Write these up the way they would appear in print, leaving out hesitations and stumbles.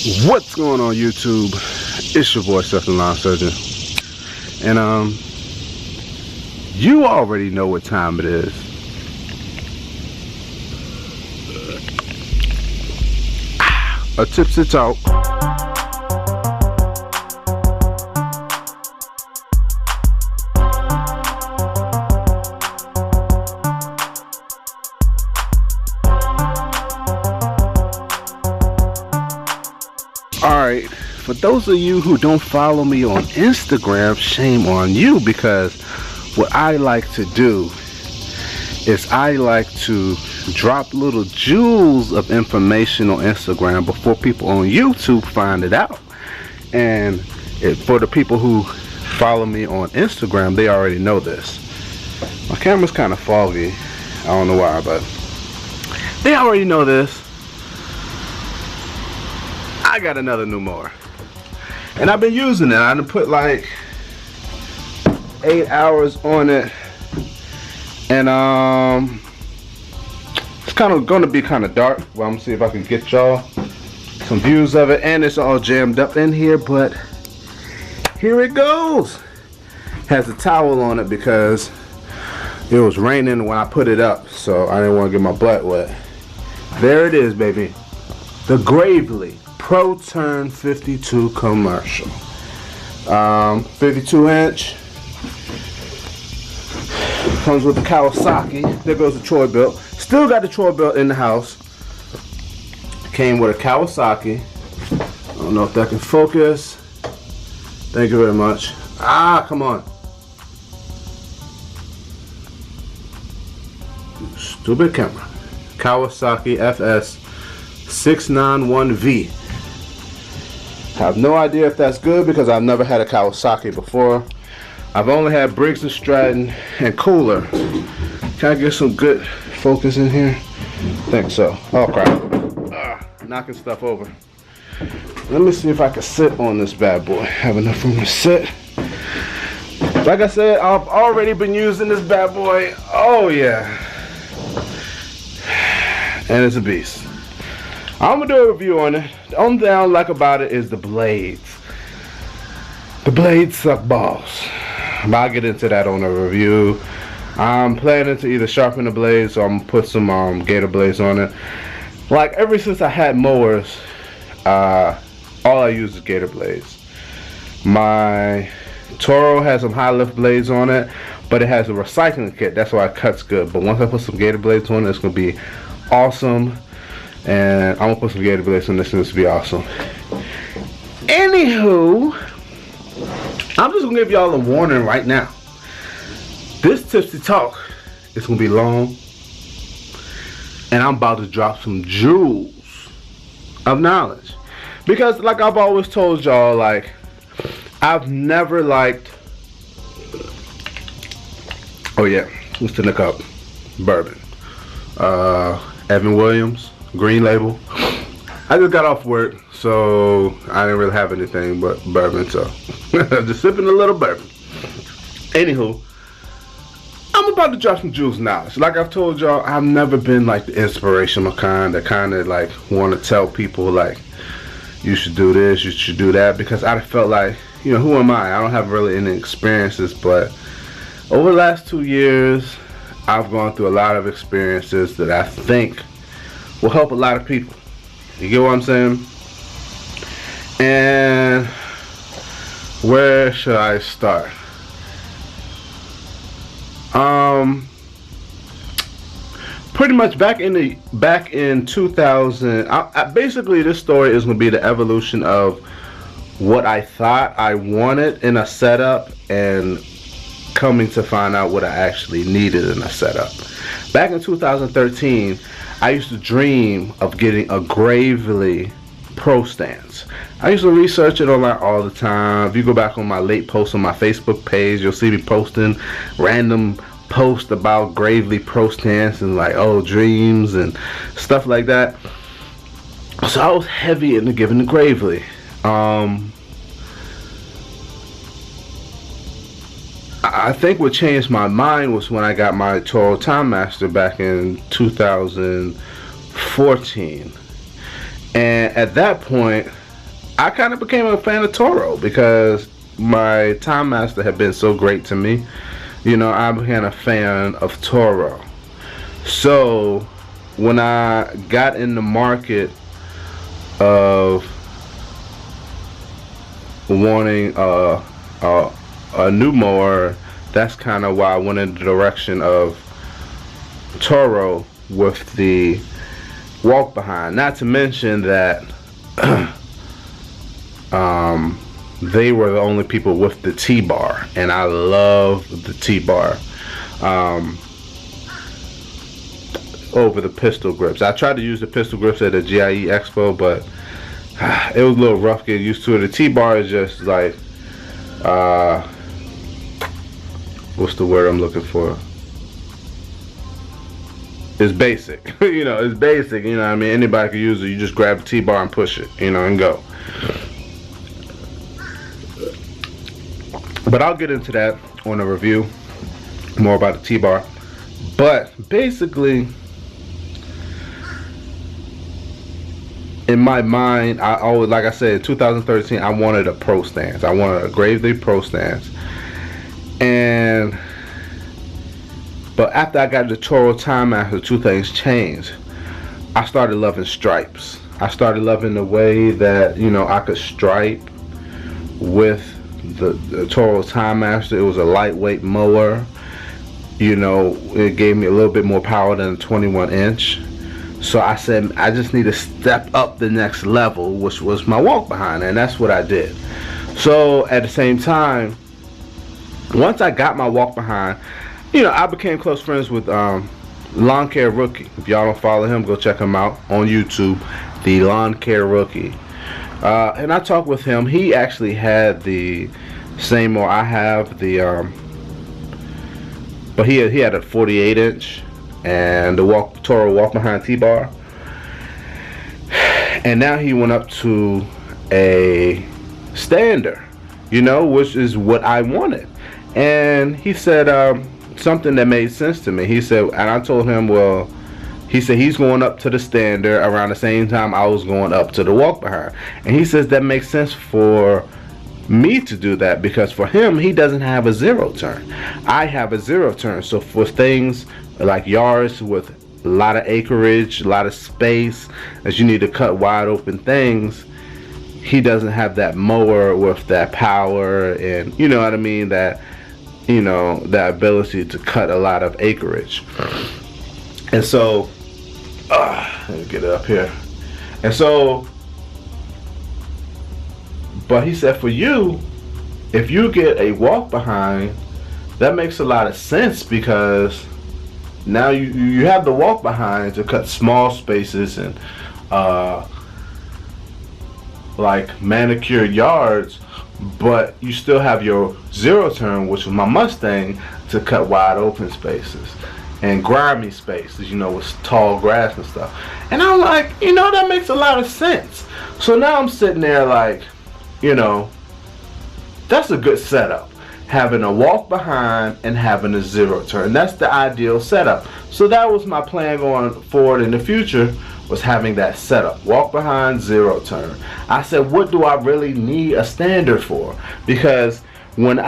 What's going on YouTube? It's your boy Seth the Lawn Surgeon. And you already know what time it is. A tipsy talk. Alright, for those of you who don't follow me on Instagram, shame on you, because what I like to do is I like to drop little jewels of information on Instagram before people on YouTube find it out. And for the people who follow me on Instagram, they already know this. My camera's kind of foggy, I don't know why, but they already know this. I got another new mower, and I've been using it. I done put like 8 hours on it, and it's kind of going to be kind of dark. Well, I'm gonna see if I can get y'all some views of it, and it's all jammed up in here, but here it goes. Has a towel on it because it was raining when I put it up, so I didn't want to get my butt wet. There it is, baby. The Gravely ProTurn 52 commercial, 52 inch, comes with the Kawasaki. There goes the Troy Bilt. Still got the Troy Bilt in the house. Came with a Kawasaki. I don't know if that can focus. Thank you very much. Ah, come on. Stupid camera. Kawasaki FS 691V. I have no idea if that's good because I've never had a Kawasaki before. I've only had Briggs & Stratton and Cooler. Can I get some good focus in here? I think so. Oh crap. Knocking stuff over. Let me see if I can sit on this bad boy. Have enough room to sit. Like I said, I've already been using this bad boy. Oh yeah. And it's a beast. I'm gonna do a review on it. The only thing I don't like about it is the blades. The blades suck balls. But I'll get into that on a review. I'm planning to either sharpen the blades or I'm gonna put some gator blades on it. Like ever since I had mowers, all I use is gator blades. My Toro has some high lift blades on it, but it has a recycling kit. That's why it cuts good. But once I put some gator blades on it, it's gonna be awesome. And I'm gonna put some gator blades on this, and this will be awesome. Anywho, I'm just gonna give y'all a warning right now. This tipsy talk is gonna be long, and I'm about to drop some jewels of knowledge. Because like I've always told y'all, like I've never liked, oh yeah, what's in the cup? Bourbon. Evan Williams. Green Label. I just got off work, so I didn't really have anything but bourbon, so just sipping a little bourbon. Anywho, I'm about to drop some jewels now. So like I've told y'all, I've never been like the inspirational kind that kind of like want to tell people like you should do this, you should do that, because I felt like, you know, who am I? I don't have really any experiences, but over the last 2 years, I've gone through a lot of experiences that I think will help a lot of people. You get what I'm saying? And where should I start? Pretty much back in 2000. Basically, this story is gonna be the evolution of what I thought I wanted in a setup and coming to find out what I actually needed in a setup. Back in 2013. I used to dream of getting a Gravely Pro stance. I used to research it online all the time. If you go back on my late posts on my Facebook page, you'll see me posting random posts about Gravely Pro stance and like old dreams and stuff like that. So I was heavy into giving the Gravely. I think what changed my mind was when I got my Toro Timemaster back in 2014. And at that point, I kind of became a fan of Toro because my Timemaster had been so great to me. You know, I became a fan of Toro. So when I got in the market of wanting a new mower, that's kind of why I went in the direction of Toro with the walk behind. Not to mention that they were the only people with the T-bar, and I love the T-bar over the pistol grips. I tried to use the pistol grips at the GIE Expo, but it was a little rough getting used to it. The T-bar is just like what's the word I'm looking for? It's basic. You know, it's basic. You know what I mean? Anybody can use it. You just grab the T-bar and push it, you know, and go. But I'll get into that on a review, more about the T-bar. But basically, in my mind, I always, like I said, in 2013, I wanted a pro stance. I wanted a Gravely Pro stance. But after I got the Toro Timemaster, two things changed. I started loving stripes. I started loving the way that, you know, I could stripe with the Toro Timemaster. It was a lightweight mower. You know, it gave me a little bit more power than a 21-inch. So I said, I just need to step up the next level, which was my walk behind, and that's what I did. So at the same time, once I got my walk behind, you know, I became close friends with Lawn Care Rookie. If y'all don't follow him, go check him out on YouTube, the Lawn Care Rookie. And I talked with him. He actually had the same mower I have, but he had a 48-inch and the Toro walk behind T-bar. And now he went up to a stander, you know, which is what I wanted. And he said something that made sense to me. He said, and I told him, well, he said he's going up to the stander around the same time I was going up to the walk behind. And he says that makes sense for me to do that, because for him, he doesn't have a zero turn. I have a zero turn. So for things like yards with a lot of acreage, a lot of space, as you need to cut wide open things, he doesn't have that mower with that power, and you know what I mean, that, you know, that ability to cut a lot of acreage. And so let me get it up here. And so, but he said, for you, if you get a walk behind, that makes a lot of sense, because now you have the walk behind to cut small spaces and like manicured yards, but you still have your zero turn, which was my Mustang, to cut wide open spaces and grimy spaces, you know, with tall grass and stuff. And I'm like, you know, that makes a lot of sense. So now I'm sitting there like, you know, that's a good setup. Having a walk behind and having a zero turn. That's the ideal setup. So that was my plan going forward in the future, was having that setup. Walk behind, zero turn. I said, what do I really need a stander for? Because when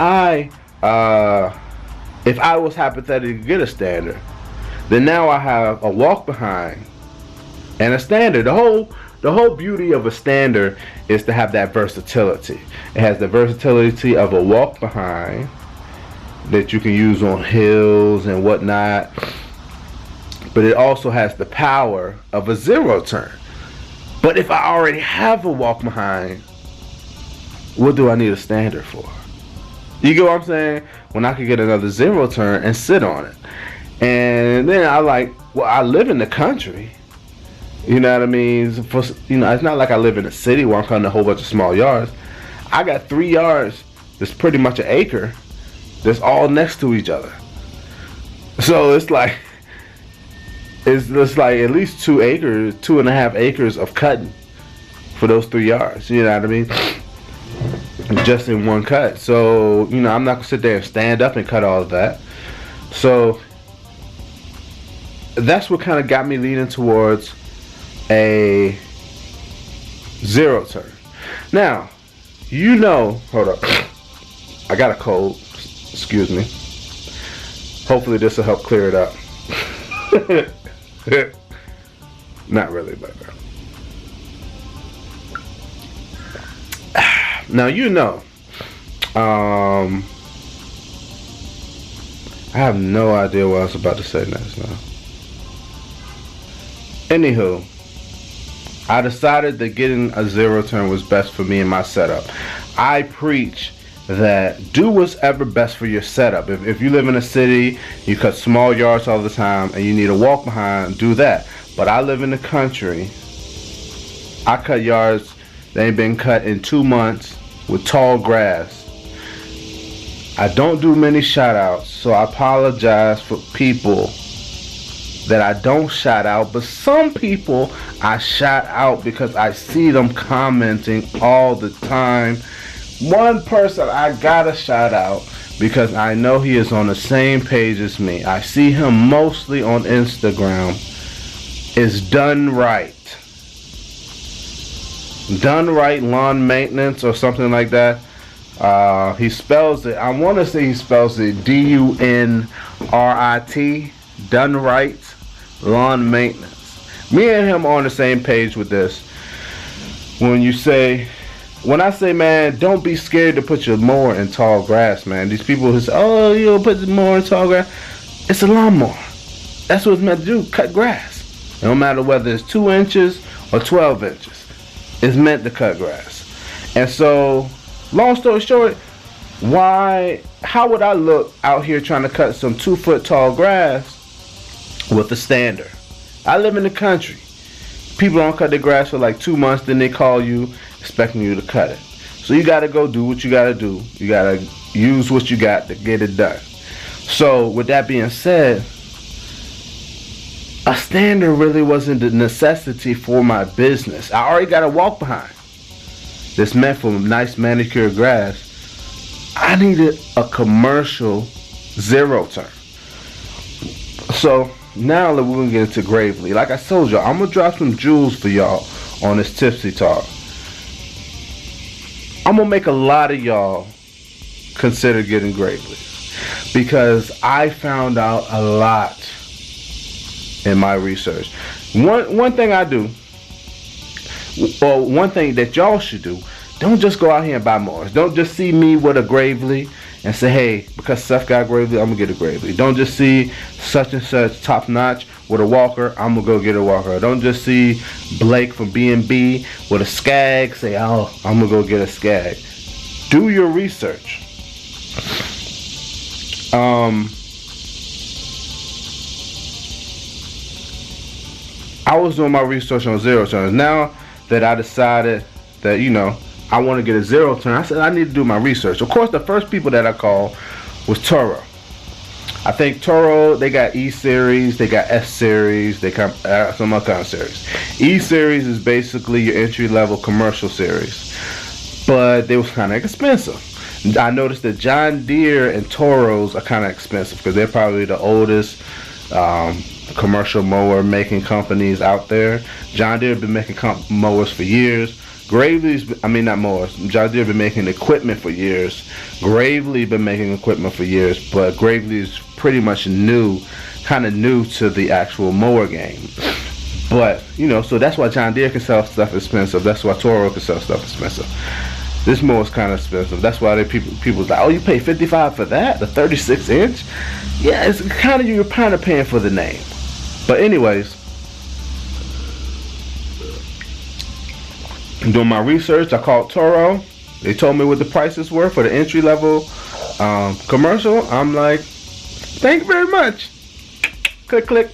if I was hypothetically to get a stander, then now I have a walk behind and a stander. The whole beauty of a stander is to have that versatility. It has the versatility of a walk behind that you can use on hills and whatnot, but it also has the power of a zero turn. But if I already have a walk behind, what do I need a stander for? You get what I'm saying? When I could get another zero turn and sit on it. And then I like, well, I live in the country. You know what I mean? You know, it's not like I live in a city where I'm cutting a whole bunch of small yards. I got 3 yards that's pretty much an acre that's all next to each other. So it's like, it's like at least 2 acres, 2.5 acres of cutting for those 3 yards. You know what I mean? Just in one cut. So, you know, I'm not gonna sit there and stand up and cut all of that. So that's what kind of got me leaning towards a zero turn. Now, you know, hold up. I got a cold. Excuse me. Hopefully this will help clear it up. Not really, but now you know. I have no idea what I was about to say next now. Anywho, I decided that getting a zero turn was best for me and my setup. I preach that do what's ever best for your setup. If you live in a city, you cut small yards all the time and you need a walk behind, do that. But I live in the country. I cut yards that ain't been cut in 2 months with tall grass. I don't do many shout outs, so I apologize for people that I don't shout out, but some people I shout out because I see them commenting all the time. One person I gotta shout out because I know he is on the same page as me. I see him mostly on Instagram. Is Done Right. Done Right Lawn Maintenance or something like that. He spells it, I want to say he spells it D-U-N-R-I-T. Done Right Lawn Maintenance. Me and him are on the same page with this. When I say, man, don't be scared to put your mower in tall grass, man. These people who say, oh, you don't put the mower in tall grass. It's a lawnmower. That's what it's meant to do, cut grass. No matter whether it's 2 inches or 12 inches. It's meant to cut grass. And so, long story short, how would I look out here trying to cut some 2 foot tall grass with a stander? I live in the country. People don't cut their grass for like 2 months, then they call you expecting you to cut it. So you gotta go do what you gotta do. You gotta use what you got to get it done. So with that being said, a stander really wasn't the necessity for my business. I already got a walk behind. This meant for nice manicured grass. I needed a commercial zero turn. So now we're gonna get into Gravely. Like I told y'all, I'm gonna drop some jewels for y'all on this Tipsy Talk. I'm gonna make a lot of y'all consider getting Gravely because I found out a lot in my research. One thing I do, or one thing that y'all should do, don't just go out here and buy mowers. Don't just see me with a Gravely and say, hey, because Seth got Gravely, I'm gonna get a Gravely. Don't just see such and such top notch with a walker, I'm gonna go get a walker. Don't just see Blake from B&B with a Skag, say, oh, I'm gonna go get a Skag. Do your research. I was doing my research on zero turns. Now that I decided that, you know, I want to get a zero turn, I said I need to do my research. Of course, the first people that I called was Toro. I think Toro, they got E series, they got S series, they got some other kind of series. E series is basically your entry level commercial series, but they was kind of expensive. I noticed that John Deere and Toros are kind of expensive because they're probably the oldest commercial mower making companies out there. John Deere have been making mowers for years. Gravely's, I mean not mowers, John Deere been making equipment for years. Gravely been making equipment for years, but Gravely's pretty much new, kind of new to the actual mower game. But, you know, so that's why John Deere can sell stuff expensive. That's why Toro can sell stuff expensive. This mower's kind of expensive. That's why people's like, oh, you pay $55 for that? The 36 inch? Yeah, it's kind of, you're kind of paying for the name. But anyways, doing my research, I called Toro. They told me what the prices were for the entry level commercial. I'm like, thank you very much. Click, click.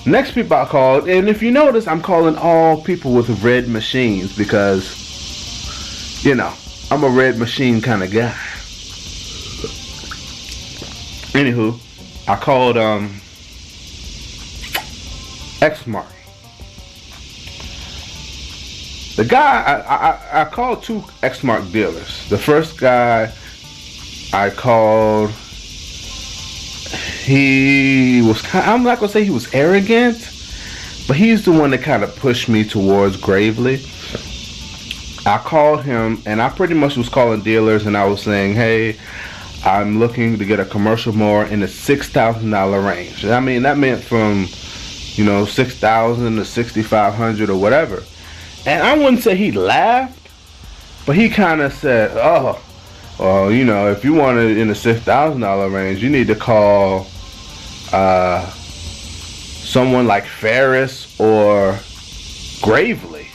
Next people I called, and if you notice, I'm calling all people with red machines because, you know, I'm a red machine kind of guy. Anywho, I called Exmark. The guy, I called 2 Exmark dealers. The first guy I called, he was kind of, I'm not gonna say he was arrogant, but he's the one that kind of pushed me towards Gravely. I called him, and I pretty much was calling dealers, and I was saying, hey, I'm looking to get a commercial mower in the $6,000 range. I mean, that meant from, you know, $6,000 to $6,500 or whatever. And I wouldn't say he laughed, but he kind of said, oh, well, you know, if you want it in the $6,000 range, you need to call someone like Ferris or Gravely.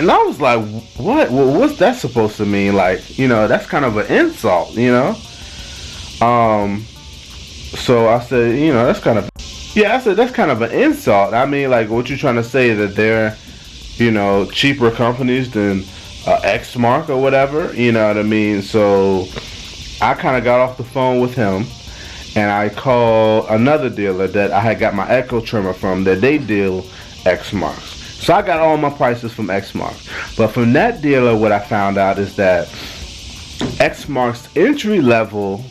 And I was like, what? Well, what's that supposed to mean? Like, you know, that's kind of an insult, you know? So I said, you know, that's kind of, yeah, I said, that's kind of an insult. I mean, like, what you trying to say, that they're, you know, cheaper companies than Exmark or whatever, you know what I mean? So I kind of got off the phone with him, and I called another dealer that I had got my Echo trimmer from, that they deal Exmarks. So I got all my prices from Exmark. But from that dealer, what I found out is that Exmark's entry level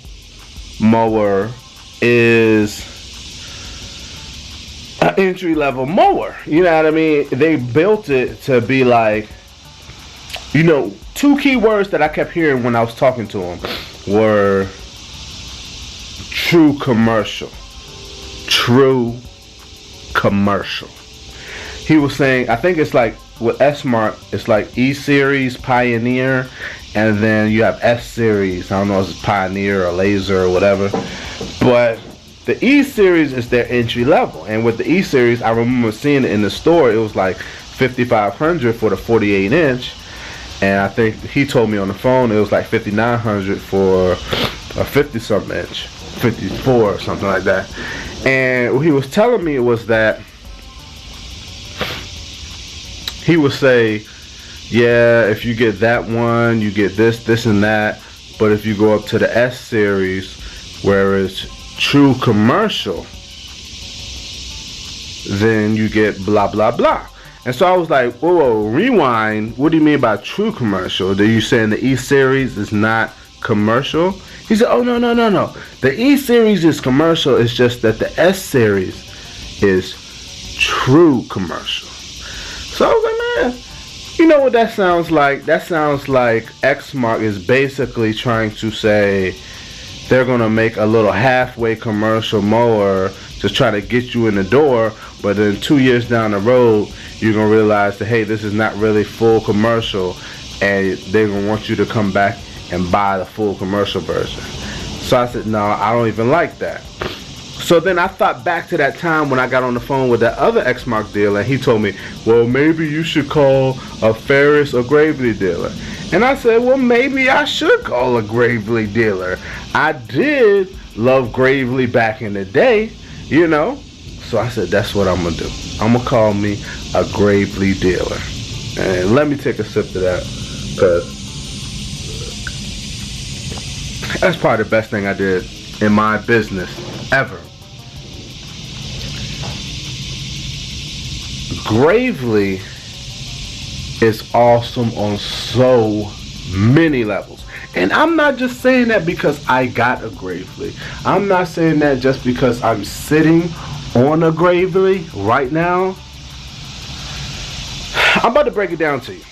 mower is an entry level mower. You know what I mean? They built it to be like, you know, two key words that I kept hearing when I was talking to him were true commercial. True commercial. He was saying, I think it's like with S-Mark, it's like E-Series, Pioneer, and then you have S-Series. I don't know if it's Pioneer or Laser or whatever. But the E-Series is their entry level. And with the E-Series, I remember seeing it in the store. It was like $5,500 for the 48-inch. And I think he told me on the phone it was like $5,900 for a 50-something inch. 54 or something like that. And what he was telling me was that he would say, yeah, if you get that one, you get this, this, and that. But if you go up to the S series, where it's true commercial, then you get blah, blah, blah. And so I was like, whoa, whoa, rewind. What do you mean by true commercial? Are you saying the E series is not commercial? He said, oh, no, no, no, no. The E series is commercial. It's just that the S series is true commercial. So I was like, man, you know what that sounds like? That sounds like Exmark is basically trying to say they're going to make a little halfway commercial mower to try to get you in the door, but then 2 years down the road, you're going to realize that, hey, this is not really full commercial, and they're going to want you to come back and buy the full commercial version. So I said, no, I don't even like that. So then I thought back to that time when I got on the phone with that other Exmark dealer, and he told me, well, maybe you should call a Ferris or Gravely dealer. And I said, well, maybe I should call a Gravely dealer. I did love Gravely back in the day, you know. So I said, that's what I'm going to do. I'm going to call me a Gravely dealer. And let me take a sip of that, because that's probably the best thing I did in my business ever. Gravely is awesome on so many levels. And I'm not just saying that because I got a Gravely. I'm not saying that just because I'm sitting on a Gravely right now. I'm about to break it down to you.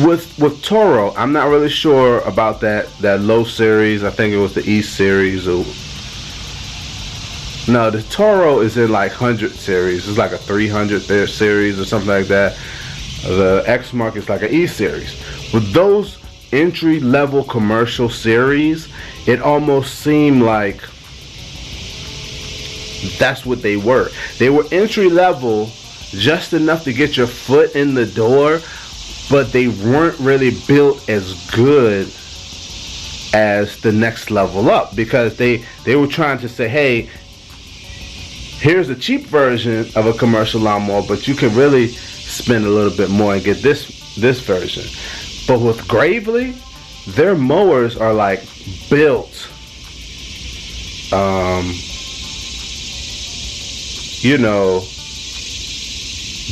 With Toro, I'm not really sure about that low series. I think it was the E series. No, the Toro is in like 100 series. It's like a 300 series or something like that. The Exmark is like an E series. With those entry level commercial series, it almost seemed like that's what they were. They were entry level, just enough to get your foot in the door, but they weren't really built as good as the next level up, because they were trying to say, hey, here's a cheap version of a commercial lawnmower, but you can really spend a little bit more and get this version. But with Gravely, their mowers are like built, you know,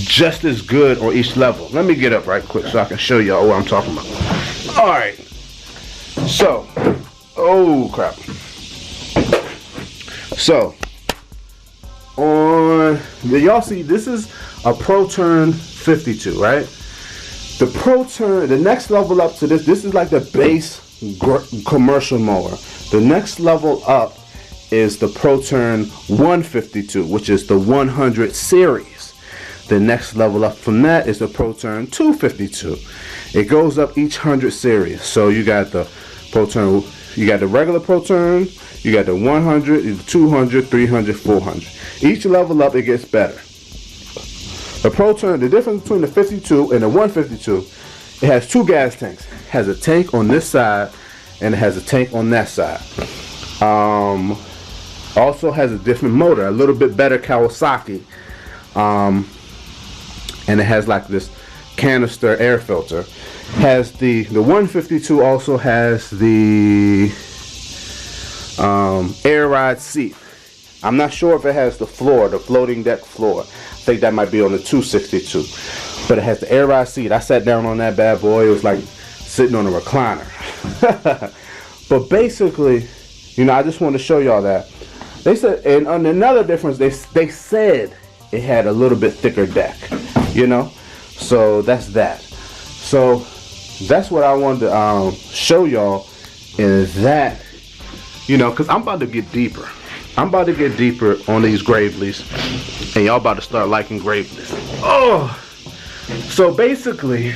just as good on each level. Let me get up right quick so I can show y'all what I'm talking about. Alright, so, oh crap. So, on, y'all see, this is a ProTurn 52, right? The ProTurn, the next level up to this is like the base commercial mower. The next level up is the ProTurn 152, which is the 100 series. The next level up from that is the ProTurn 252. It goes up each 100 series. So you got the ProTurn, you got the regular ProTurn, you got the 100, the 200, 300, 400. Each level up, it gets better. The ProTurn, the difference between the 52 and the 152, it has two gas tanks. It has a tank on this side and it has a tank on that side. Also has a different motor, a little bit better Kawasaki. And it has like this canister air filter. Has the 152 also has the air ride seat. I'm not sure if it has the floor, the floating deck floor. I think that might be on the 262. But it has the air ride seat. I sat down on that bad boy. It was like sitting on a recliner. But basically, you know, I just want to show y'all that. They said, and another difference, they said it had a little bit thicker deck, you know? So that's that. So that's what I wanted to show y'all, is that, you know, because I'm about to get deeper. I'm about to get deeper on these Gravely's, and y'all about to start liking Gravely's. Oh! So basically,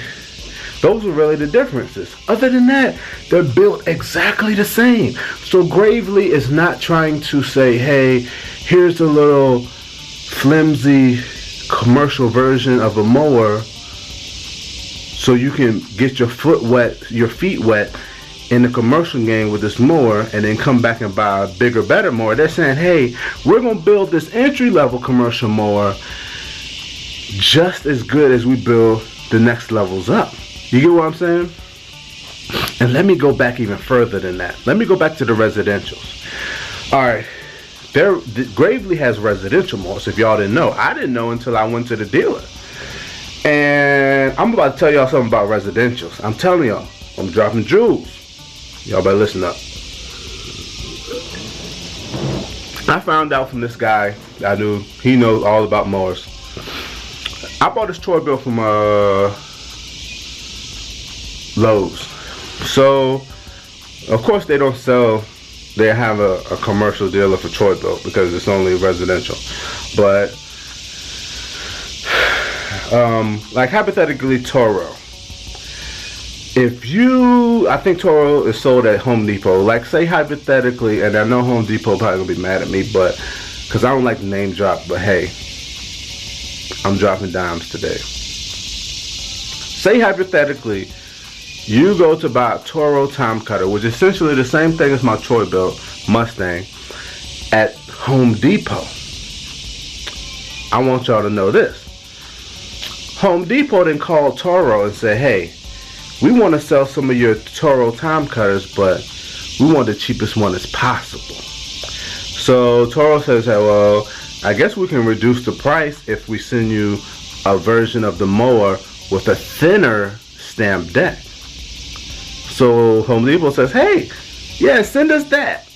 those are really the differences. Other than that, they're built exactly the same. So Gravely is not trying to say, hey, here's a little flimsy commercial version of a mower so you can get your feet wet in the commercial game with this mower and then come back and buy a bigger, better mower. They're saying, hey, we're going to build this entry-level commercial mower just as good as we build the next levels up. You get what I'm saying? And let me go back even further than that. Let me go back to the residentials. Alright, Gravely has residential mowers, if y'all didn't know. I didn't know until I went to the dealer. And I'm about to tell y'all something about residentials. I'm telling y'all, I'm dropping jewels. Y'all better listen up. I found out from this guy I knew, he knows all about mowers. I bought this toy bill from Lowe's. So, of course they don't sell, they have a commercial dealer for toy bill because it's only residential. But, like hypothetically Toro. I think Toro is sold at Home Depot. Like say hypothetically, and I know Home Depot probably gonna be mad at me, but because I don't like to name drop, but hey, I'm dropping dimes today. Say hypothetically, you go to buy a Toro time cutter, which is essentially the same thing as my toy Bilt Mustang, at Home Depot. I want y'all to know this. Home Depot then called Toro and said, hey, we want to sell some of your Toro time cutters, but we want the cheapest one as possible. So Toro says, well, I guess we can reduce the price if we send you a version of the mower with a thinner stamped deck. So Home Depot says, hey, yeah, send us that.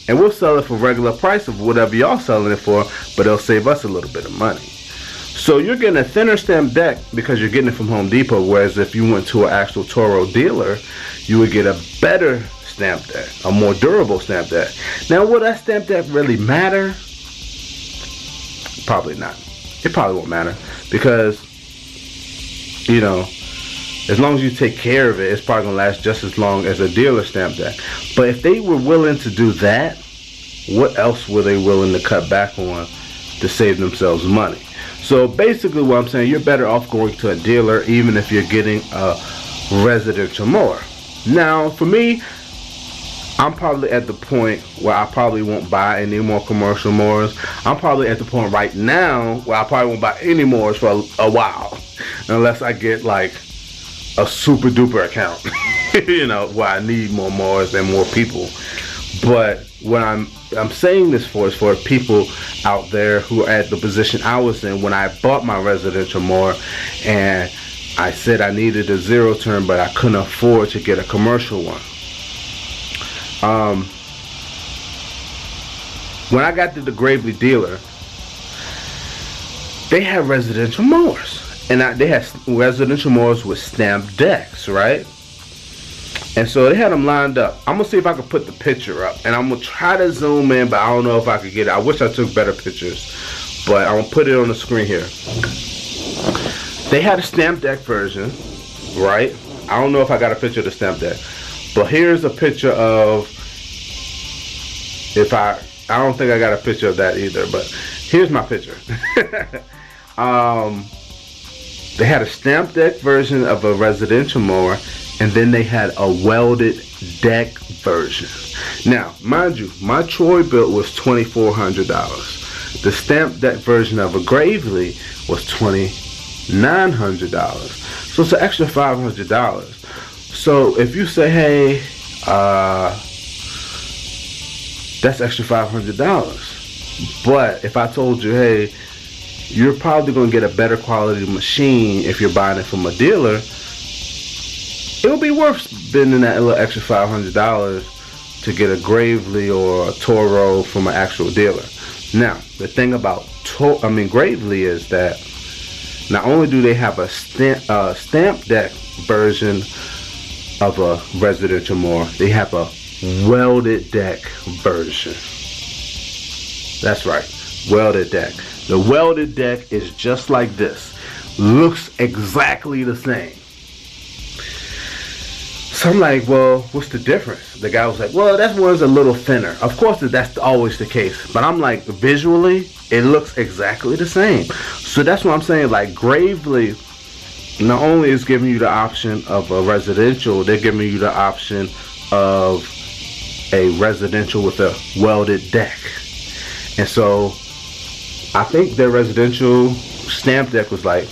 And we'll sell it for regular price of whatever y'all selling it for, but it'll save us a little bit of money. So you're getting a thinner stamped deck because you're getting it from Home Depot, whereas if you went to an actual Toro dealer, you would get a better stamped deck, a more durable stamped deck. Now, will that stamped deck really matter? Probably not. It probably won't matter because, you know, as long as you take care of it, it's probably going to last just as long as a dealer stamped deck. But if they were willing to do that, what else were they willing to cut back on to save themselves money? So basically what I'm saying, you're better off going to a dealer even if you're getting a residential mower. Now for me, I'm probably at the point where I probably won't buy any more commercial mowers. I'm probably at the point right now where I probably won't buy any mowers for a while, unless I get like a super duper account, you know, where I need more mowers and more people. But what I'm saying this for is for people out there who are at the position I was in when I bought my residential mower, and I said I needed a zero turn, but I couldn't afford to get a commercial one. When I got to the Gravely dealer, they had residential mowers, and they had residential mowers with stamped decks, right? And so they had them lined up. I'm gonna see if I can put the picture up, and I'm gonna try to zoom in, but I don't know if I could get it. I wish I took better pictures, but I'm gonna put it on the screen here. They had a stamped deck version, right? I don't know if I got a picture of the stamped deck, but here's a picture of, I don't think I got a picture of that either, but here's my picture. They had a stamped deck version of a residential mower, and then they had a welded deck version. Now, mind you, my Troy Bilt was $2,400. The stamped deck version of a Gravely was $2,900. So it's an extra $500. So if you say, hey, that's extra $500. But if I told you, hey, you're probably going to get a better quality machine if you're buying it from a dealer, it would be worth spending that little extra $500 to get a Gravely or a Toro from an actual dealer. Now, the thing about Gravely is that not only do they have a stamp deck version of a residential mower, they have a welded deck version. That's right, welded deck. The welded deck is just like this. Looks exactly the same. So I'm like, well, what's the difference? The guy was like, well, that one's a little thinner. Of course, that's always the case. But I'm like, visually, it looks exactly the same. So that's what I'm saying. Like, Gravely not only is giving you the option of a residential, they're giving you the option of a residential with a welded deck. And so I think their residential stamp deck was like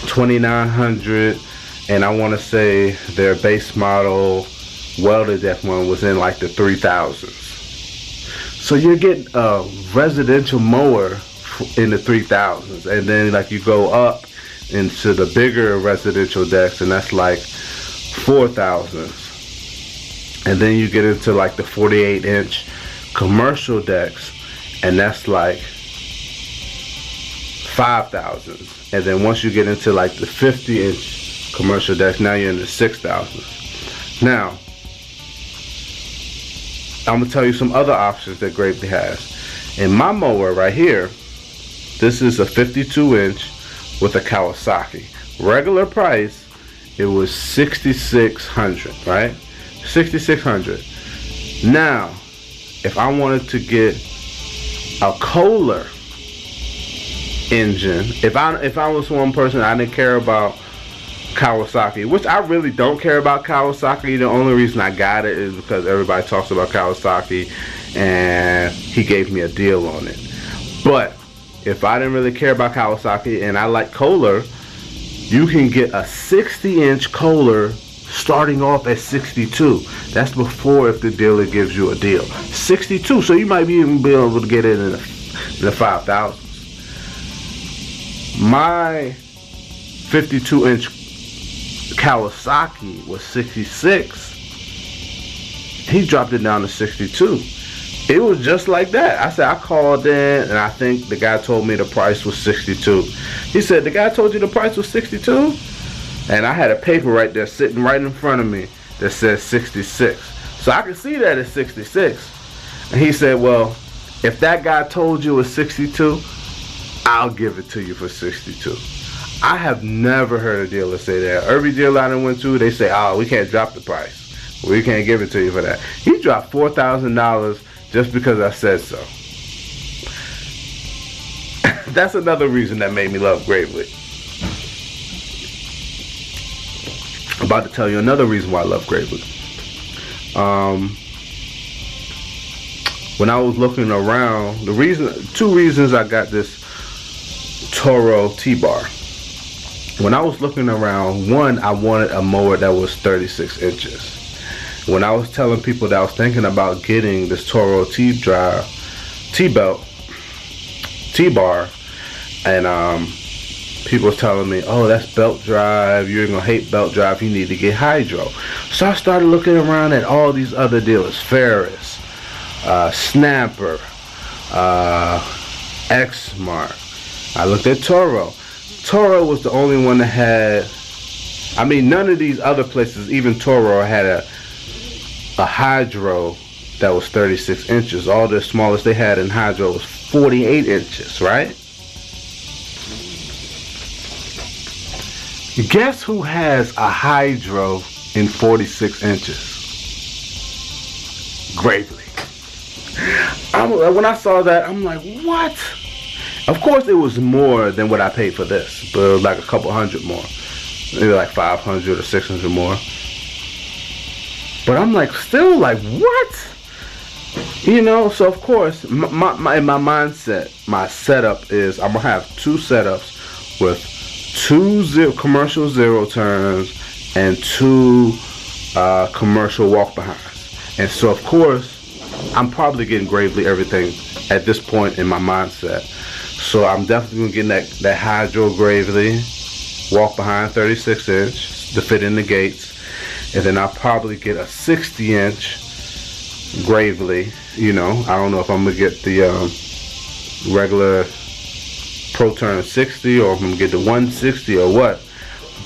$2,900, and I want to say their base model welded deck one was in like the $3,000s. So you're getting a residential mower in the $3,000s, and then like you go up into the bigger residential decks, and that's like $4,000s. And then you get into like the 48-inch commercial decks, and that's like $5,000s. And then once you get into like the 50-inch commercial decks, now you're in the $6,000s. Now, I'm gonna tell you some other options that Gravely has. In my mower right here, this is a 52-inch with a Kawasaki. Regular price, it was $6,600, right? $6,600. Now, if I wanted to get a Kohler engine, if I was one person, I didn't care about Kawasaki, which I really don't care about Kawasaki. The only reason I got it is because everybody talks about Kawasaki, and he gave me a deal on it. But if I didn't really care about Kawasaki and I like Kohler, you can get a 60-inch Kohler starting off at $62. That's before if the dealer gives you a deal. $62, so you might even be able to get it in the $5,000s. My 52-inch Kawasaki was $66. He dropped it down to $62. It was just like that. I said, I called in, and I think the guy told me the price was $62. He said, the guy told you the price was $62? And I had a paper right there sitting right in front of me that says 66. So I could see that it's 66. And he said, well, if that guy told you it was 62, I'll give it to you for 62. I have never heard a dealer say that. Every dealer I went to, they say, oh, we can't drop the price. We can't give it to you for that. He dropped $4,000 just because I said so. That's another reason that made me love Gravely. I'm about to tell you another reason why I love Gravely. When I was looking around, two reasons I got this Toro T-bar. When I was looking around, one, I wanted a mower that was 36 inches. When I was telling people that I was thinking about getting this Toro T-bar, and people was telling me, oh, that's belt drive, you're gonna hate belt drive, you need to get hydro. So I started looking around at all these other dealers, Ferris, Snapper, Exmark. I looked at Toro. Toro was the only one that had, I mean, none of these other places, even Toro, had a hydro that was 36 inches. All the smallest they had in hydro was 48 inches, right? Guess who has a hydro in 46 inches? Gravely. When I saw that, I'm like, what? Of course it was more than what I paid for this, but it was like a couple hundred more. Maybe like 500 or 600 more. But I'm like, still like, what? You know, so of course, in my mindset, my setup is I'm going to have two setups with two commercial zero turns and two commercial walk behinds. And so of course, I'm probably getting gravely everything at this point in my mindset. So I'm definitely going to get that hydro gravely, walk behind 36 inch to fit in the gates. And then I'll probably get a 60 inch gravely. You know, I don't know if I'm going to get the regular ProTurn 60 or if I'm going to get the 160 or what.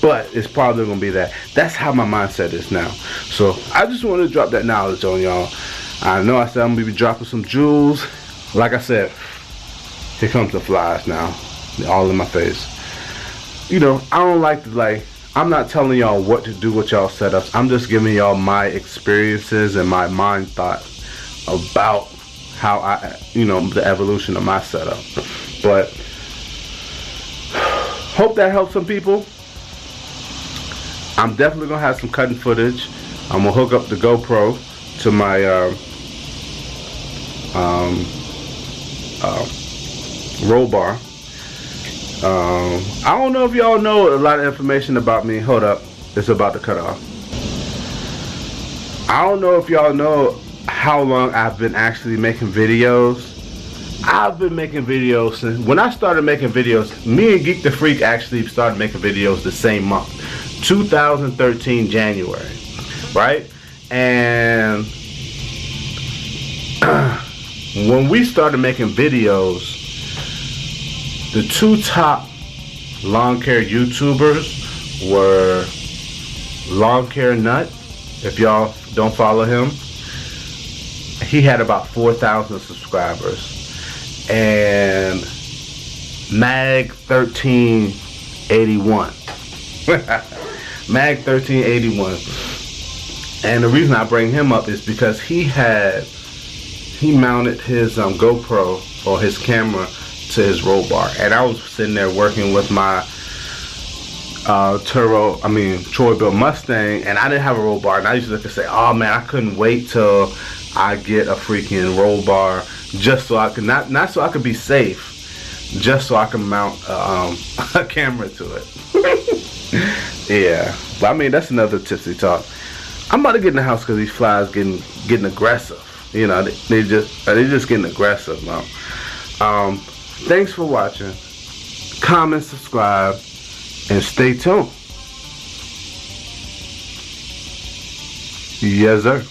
But it's probably going to be that. That's how my mindset is now. So I just want to drop that knowledge on y'all. I know I said I'm going to be dropping some jewels. Like I said, here comes the flies now. They're all in my face. You know, I don't like to I'm not telling y'all what to do with y'all setups. I'm just giving y'all my experiences and my mind thought about how the evolution of my setup. But hope that helps some people. I'm definitely gonna have some cutting footage. I'm gonna hook up the GoPro to my roll bar. I don't know if y'all know a lot of information about me. Hold up, it's about to cut off. I don't know if y'all know how long I've been actually making videos. I've been making videos since when I started making videos. Me and Geek the Freak actually started making videos the same month, 2013 January, right? And when we started making videos, the two top lawn care YouTubers were Lawn Care Nut. If y'all don't follow him, he had about 4,000 subscribers. And Mag 1381. Mag 1381. And the reason I bring him up is because he mounted his GoPro or his camera to his roll bar, and I was sitting there working with my Troy Bilt Mustang, and I didn't have a roll bar, and I used to look and say, oh man, I couldn't wait till I get a freaking roll bar just so I could not so I could be safe, just so I can mount a camera to it. Yeah, but I mean, that's another tipsy talk. I'm about to get in the house because these flies getting aggressive. You know, they just getting aggressive now. Thanks for watching. Comment, subscribe, and stay tuned. Yes, sir.